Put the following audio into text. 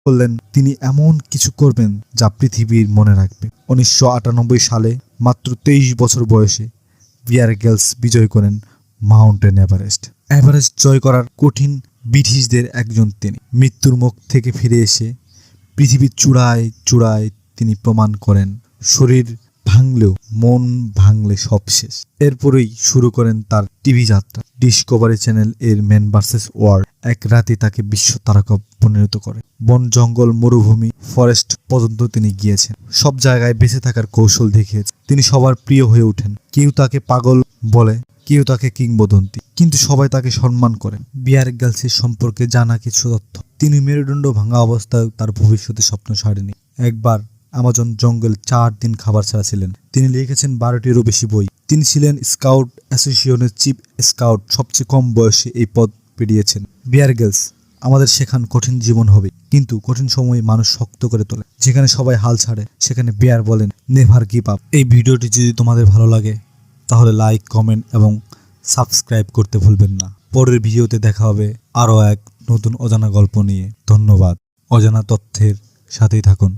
বললেন তিনি এমন কিছু করবেন যা পৃথিবীর মনে রাখবে। 1998 সালে মাত্র 23 বছর বয়সে বিয়ার গ্রিলস বিজয় করেন মাউন্টেন এভারেস্ট। এভারেস্ট জয় করার কঠিন ব্রিটিশদের একজন তিনি। মৃত্যুর মুখ থেকে ফিরে এসে পৃথিবীর চূড়ায় চূড়ায় তিনি প্রমাণ করেন শরীর ভাঙলেও মন ভাঙলে সব শেষ। এরপরেই শুরু করেন তার টিভি যাত্রা। ডিসকভারি চ্যানেল এর ম্যান ভার্সেস ওয়ার্ল্ড এক রাতে তাকে বিশ্ব তারকা পরিণত করে। বন জঙ্গল মরুভূমি ফরেস্ট পর্যন্ত তিনি গিয়েছেন, সব জায়গায় বেঁচে থাকার কৌশল দেখিয়েছেন। তিনি সবার প্রিয় হয়ে ওঠেন। কেউ তাকে পাগল বলে, কেউ তাকে কিংবদন্তি, কিন্তু সবাই তাকে সম্মান করে। বিয়ার গ্রিলসের সম্পর্কে জানা কিছু তথ্য। তিনি মেরুদণ্ড ভাঙা অবস্থায় তার ভবিষ্যতে স্বপ্ন ছাড়েনি। একবার আমাজন জঙ্গল 4 দিন খাবার ছাড়া ছিলেন। তিনি লিখেছেন 12টিরও বেশি বই। তিনি ছিলেন স্কাউট অ্যাসোসিয়েশনের চিফ স্কাউট, সবচেয়ে কম বয়সে এই পদ পেরিয়েছেন। বিয়ার গ্রিলস আমাদের শেখান কঠিন জীবন হবে, কিন্তু কঠিন সময়ে মানুষ শক্ত করে তোলে। যেখানে সবাই হাল ছাড়ে সেখানে বিয়ার বলেন নেভার গিভ আপ। এই ভিডিওটি যদি তোমাদের ভালো লাগে তাহলে লাইক, কমেন্ট এবং সাবস্ক্রাইব করতে ভুলবেন না। পরের ভিডিওতে দেখা হবে আরও এক নতুন অজানা গল্প নিয়ে। ধন্যবাদ। অজানা তথ্যের সাথেই থাকুন।